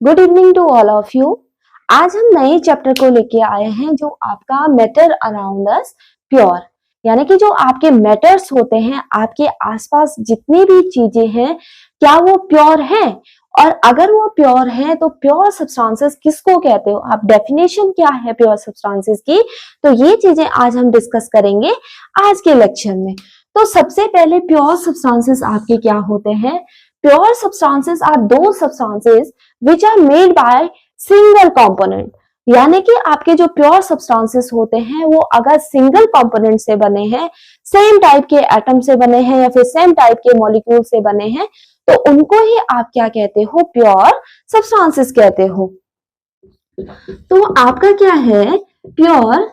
Good evening to all of you. आज हम नए चैप्टर को लेके आए हैं जो आपका मैटर अराउंड अस प्योर, यानी कि जो आपके मैटर्स होते हैं, आपके आसपास जितनी भी चीजें हैं, क्या वो प्योर हैं? और अगर वो प्योर हैं तो प्योर सब्सटेंसेस किसको कहते हो? आप डेफिनेशन क्या है प्योर सब्सटेंसेस की, तो ये चीजें आज हम डिस्कस करेंगे आज के लेक्चर में। तो सबसे पहले प्योर सब्सटेंसेस आपके क्या होते हैं? प्योर सब्सटेंसेस आर दो substances which are made by single component, यानी कि आपके जो प्योर सब्सटेंसेस होते हैं वो अगर सिंगल कंपोनेंट से बने हैं, सेम टाइप के एटम से बने हैं या फिर सेम टाइप के मॉलिक्यूल से बने हैं, तो उनको ही आप क्या कहते हो? प्योर सब्सटेंसेस कहते हो। तो आपका क्या है? Pure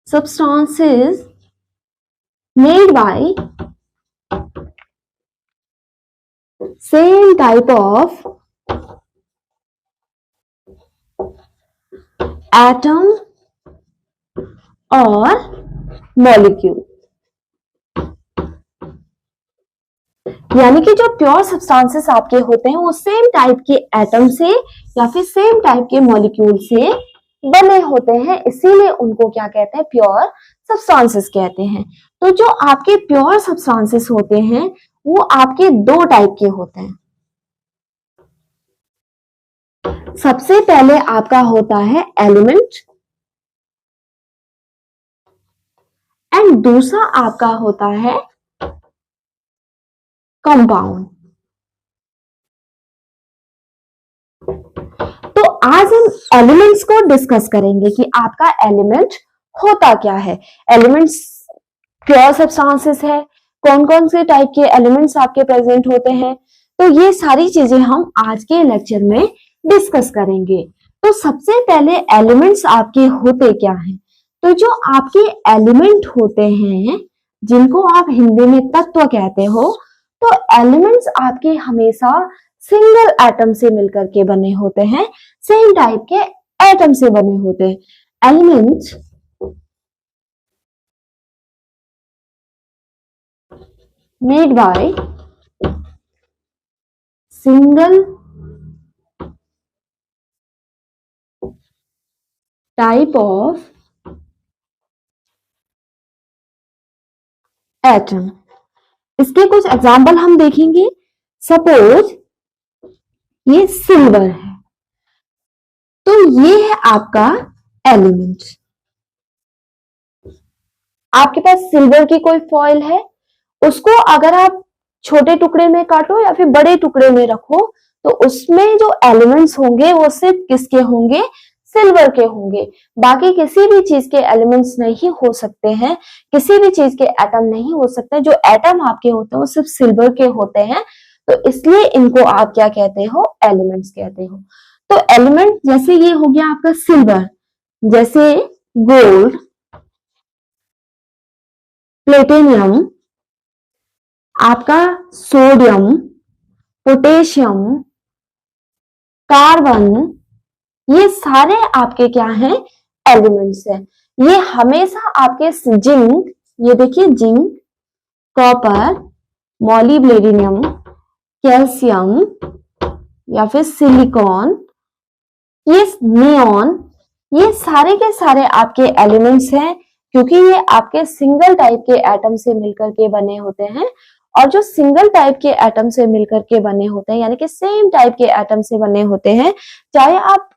substances made by same type of atom और मॉलिक्यूल, यानी कि जो प्योर सब्सटेंसेस आपके होते हैं वो सेम टाइप के एटम से या फिर सेम टाइप के मॉलिक्यूल से बने होते हैं, इसीलिए उनको क्या कहते हैं? प्योर सब्सटेंसेस कहते हैं। तो जो आपके प्योर सब्सटेंसेस होते हैं वो आपके दो टाइप के होते हैं। सबसे पहले आपका होता है एलिमेंट एंड दूसरा आपका होता है कंपाउंड। तो आज हम एलिमेंट्स को डिस्कस करेंगे कि आपका एलिमेंट होता क्या है। एलिमेंट्स प्योर सब्सटेंसेस है, कौन कौन से टाइप के एलिमेंट्स आपके प्रेजेंट होते हैं, तो ये सारी चीजें हम आज के लेक्चर में डिस्कस करेंगे। तो सबसे पहले एलिमेंट्स आपके होते क्या हैं? तो जो आपके एलिमेंट होते हैं जिनको आप हिंदी में तत्व कहते हो, तो एलिमेंट्स आपके हमेशा सिंगल एटम से मिलकर के बने होते हैं, सेम टाइप के एटम से बने होते हैं। Elements made by single type of atom. इसके कुछ एग्जाम्पल हम देखेंगे। सपोज ये सिल्वर है, तो ये है आपका एलिमेंट। आपके पास सिल्वर की कोई फॉइल है, उसको अगर आप छोटे टुकड़े में काटो या फिर बड़े टुकड़े में रखो, तो उसमें जो एलिमेंट्स होंगे वो सिर्फ किसके होंगे? सिल्वर के होंगे। बाकी किसी भी चीज के एलिमेंट्स नहीं हो सकते हैं, किसी भी चीज के एटम नहीं हो सकते। जो एटम आपके होते हैं वो सिर्फ सिल्वर के होते हैं, तो इसलिए इनको आप क्या कहते हो? एलिमेंट्स कहते हो। तो एलिमेंट जैसे ये हो गया आपका सिल्वर, जैसे गोल्ड, प्लेटिनियम, आपका सोडियम, पोटेशियम, कार्बन, ये सारे आपके क्या हैं? एलिमेंट्स हैं। ये हमेशा आपके जिंक, ये देखिए जिंक, कॉपर, मॉलिब्डेनम, कैल्शियम या फिर सिलिकॉन, ये नियॉन, ये सारे के सारे आपके एलिमेंट्स हैं, क्योंकि ये आपके सिंगल टाइप के एटम से मिलकर के बने होते हैं। और जो सिंगल टाइप के एटम से मिलकर के बने होते हैं, यानी कि सेम टाइप के एटम से बने होते हैं, चाहे आप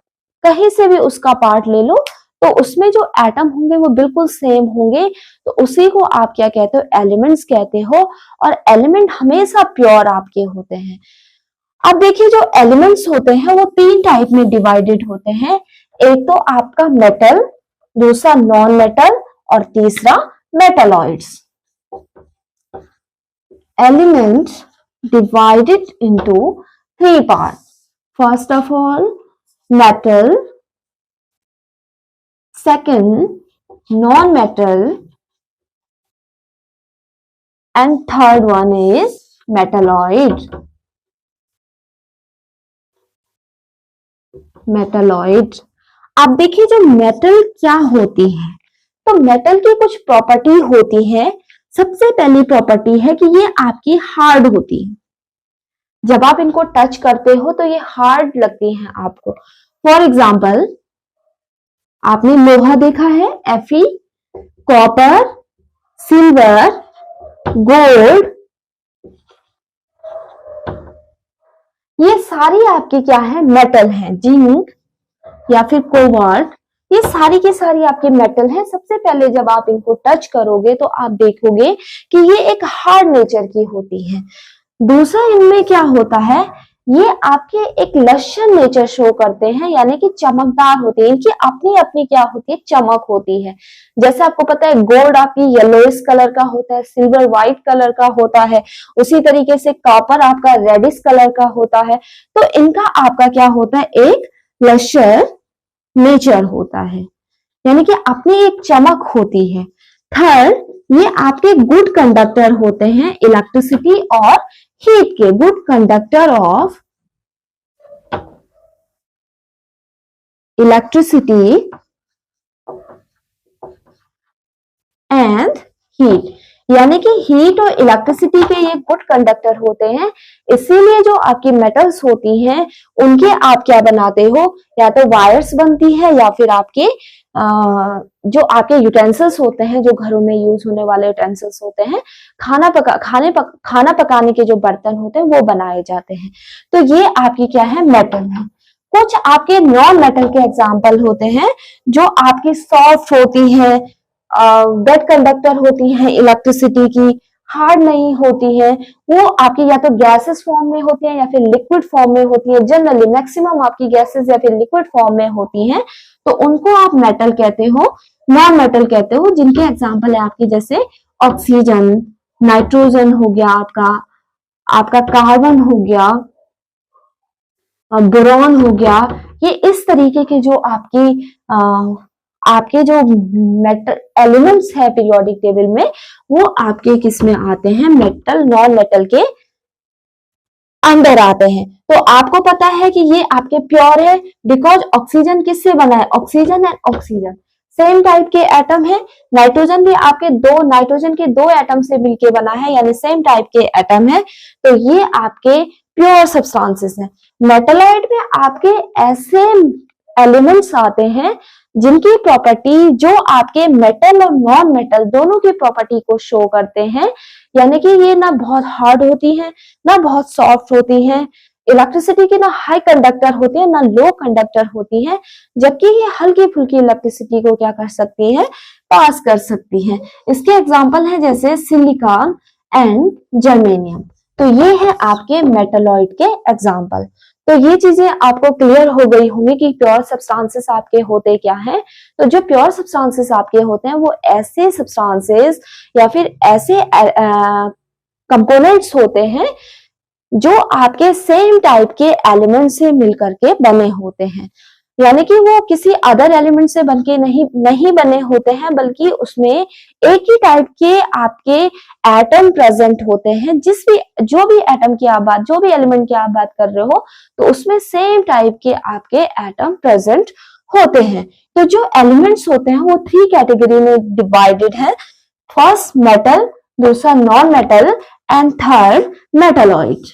कहीं से भी उसका पार्ट ले लो, तो उसमें जो एटम होंगे वो बिल्कुल सेम होंगे, तो उसी को आप क्या कहते हो? एलिमेंट्स कहते हो। और एलिमेंट हमेशा प्योर आपके होते हैं। अब देखिए, जो एलिमेंट्स होते हैं वो तीन टाइप में डिवाइडेड होते हैं। एक तो आपका मेटल, दूसरा नॉन मेटल और तीसरा metalloids. Elements divided into three part. First of all metal, second non-metal, and third one is metalloid. Metalloid. अब देखिए जो मेटल क्या होती है, तो मेटल की कुछ प्रॉपर्टी होती है। सबसे पहली प्रॉपर्टी है कि ये आपकी हार्ड होती है, जब आप इनको टच करते हो तो ये हार्ड लगती हैं आपको। फॉर एग्जाम्पल, आपने लोहा देखा है, Fe, कॉपर, सिल्वर, गोल्ड, ये सारी आपकी क्या है, मेटल है। जिंक या फिर कोबाल्ट, ये सारी की सारी आपके मेटल हैं। सबसे पहले जब आप इनको टच करोगे तो आप देखोगे कि ये एक हार्ड नेचर की होती है। दूसरा, इनमें क्या होता है, ये आपके एक लशन नेचर शो करते हैं, यानी कि चमकदार होते हैं। इनकी अपनी अपनी क्या होती है, चमक होती है। जैसे आपको पता है गोल्ड आपकी येलोइश कलर का होता है, सिल्वर व्हाइट कलर का होता है, उसी तरीके से कॉपर आपका रेडिश कलर का होता है। तो इनका आपका क्या होता है, एक लशर नेचर होता है, यानी कि अपनी एक चमक होती है। थर्ड, ये आपके गुड कंडक्टर होते हैं इलेक्ट्रिसिटी और हीट के, good conductor of electricity and heat, यानी कि हीट और इलेक्ट्रिसिटी के ये गुड कंडक्टर होते हैं। इसीलिए जो आपकी मेटल्स होती हैं उनके आप क्या बनाते हो, या तो वायर्स बनती है या फिर आपके जो आपके यूटेंसिल्स होते हैं, जो घरों में यूज होने वाले यूटेंसिल्स होते हैं, खाना पकाने के जो बर्तन होते हैं वो बनाए जाते हैं। तो ये आपकी क्या है, मेटल है। कुछ आपके नॉन मेटल के एग्जाम्पल होते हैं जो आपकी सॉफ्ट होती है, डेड कंडक्टर होती है इलेक्ट्रिसिटी की, हार्ड नहीं होती है। वो आपकी या तो गैसेस फॉर्म में होती है या फिर लिक्विड फॉर्म में होती है। जनरली मैक्सिमम आपकी गैसेस या फिर लिक्विड फॉर्म में होती हैं, तो उनको आप मेटल कहते हो, नॉन मेटल कहते हो। जिनके एग्जाम्पल है आपकी जैसे ऑक्सीजन, नाइट्रोजन हो गया, आपका कार्बन हो गया, बोरॉन हो गया। ये इस तरीके के जो आपके जो मेटल एलिमेंट्स है पीरियोडिक टेबल में, वो आपके किस में आते हैं, मेटल नॉन मेटल के अंदर आते हैं। तो आपको पता है कि ये आपके प्योर है, बिकॉज ऑक्सीजन किससे बना है, oxygen and oxygen same type के एटम है। नाइट्रोजन भी आपके नाइट्रोजन के दो एटम से मिलके बना है, यानी सेम टाइप के एटम है। तो ये आपके प्योर सब्सटेंसेस हैं। मेटलॉइड में आपके ऐसे एलिमेंट्स आते हैं जिनकी प्रॉपर्टी जो आपके मेटल और नॉन मेटल दोनों की प्रॉपर्टी को शो करते हैं, यानी कि ये ना बहुत हार्ड होती है ना बहुत सॉफ्ट होती है। इलेक्ट्रिसिटी की ना हाई कंडक्टर होती है ना लो कंडक्टर होती है, जबकि ये हल्की फुल्की इलेक्ट्रिसिटी को क्या कर सकती है, पास कर सकती है। इसके एग्जाम्पल है जैसे सिलिकॉन एंड जर्मेनियम। तो ये है आपके मेटलॉइड के एग्जाम्पल। तो ये चीजें आपको क्लियर हो गई होंगी कि प्योर सब्सटेंसेस आपके होते क्या हैं। तो जो प्योर सब्सटेंसेस आपके होते हैं वो ऐसे सब्सटेंसेस या फिर ऐसे कंपोनेंट्स होते हैं जो आपके सेम टाइप के एलिमेंट से मिलकर के बने होते हैं, यानी कि वो किसी अदर एलिमेंट से बनके नहीं बने होते हैं, बल्कि उसमें एक ही टाइप के आपके एटम प्रेजेंट होते हैं। जो भी एटम की आप बात, जो भी एलिमेंट की आप बात कर रहे हो, तो उसमें सेम टाइप के आपके एटम प्रेजेंट होते हैं। तो जो एलिमेंट्स होते हैं वो 3 कैटेगरी में डिवाइडेड है। फर्स्ट मेटल, दूसरा non metal and third metalloid.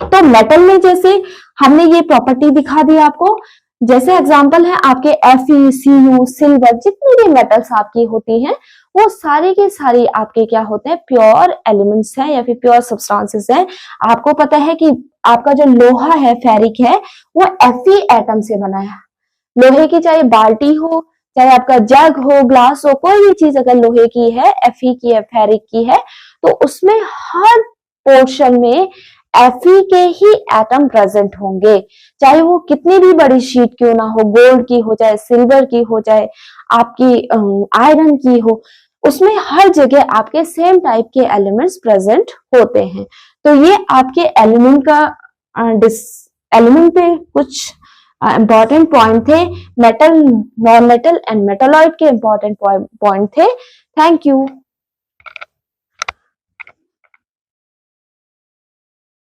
तो मेटल में जैसे हमने ये प्रॉपर्टी दिखा दी आपको, जैसे एग्जांपल है आपके Fe, Cu, सिल्वर, जितनी भी मेटल्स आपकी होती हैं वो सारी की सारी आपके क्या होते हैं, प्योर एलिमेंट्स हैं या फिर प्योर सब्सटेंसेस हैं। आपको पता है कि आपका जो लोहा है, फेरिक है, वो Fe एटम से बना है। लोहे की चाहे बाल्टी हो, चाहे आपका जग हो, ग्लास हो, कोई भी चीज अगर लोहे की है, Fe की है, फेरिक की है, तो उसमें हर पोर्शन में Fe के ही एटम प्रेजेंट होंगे, चाहे वो कितनी भी बड़ी शीट क्यों ना हो, गोल्ड की हो, चाहे सिल्वर की हो, चाहे आपकी आयरन की हो, उसमें हर जगह आपके सेम टाइप के एलिमेंट्स प्रेजेंट होते हैं। तो ये आपके एलिमेंट पे कुछ इंपॉर्टेंट पॉइंट थे। Metal, non metal and metalloid के इंपॉर्टेंट पॉइंट थे। Thank you.